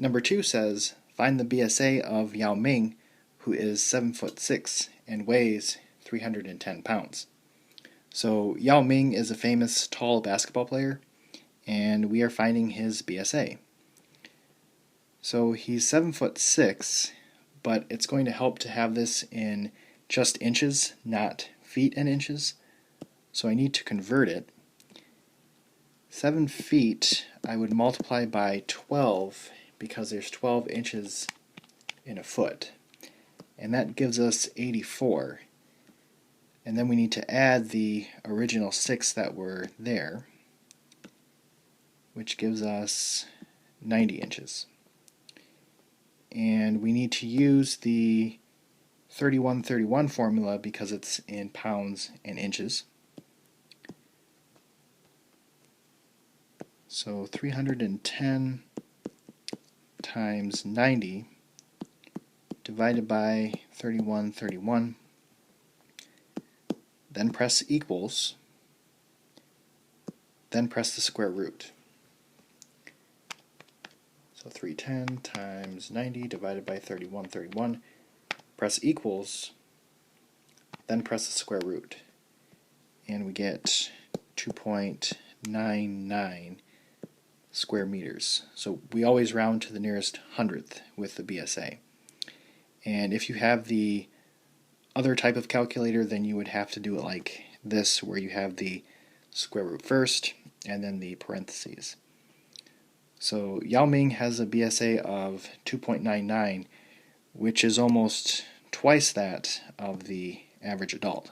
Number 2 says, find the BSA of Yao Ming, who is 7'6" and weighs 310 pounds. So Yao Ming is a famous tall basketball player, and we are finding his BSA. So he's 7'6", but it's going to help to have this in just inches, not feet and inches. So I need to convert it. 7 feet I would multiply by 12 because there's 12 inches in a foot. And that gives us 84. And then we need to add the original 6 that were there, which gives us 90 inches. And we need to use the 3131 formula because it's in pounds and inches. So 310 times 90 divided by 3131, then press equals, then press the square root. So 310 times 90 divided by 3131, press equals, then press the square root, and we get 2.99 square meters. So we always round to the nearest hundredth with the BSA. And if you have the other type of calculator, then you would have to do it like this, where you have the square root first and then the parentheses. So Yao Ming has a BSA of 2.99, which is almost twice that of the average adult.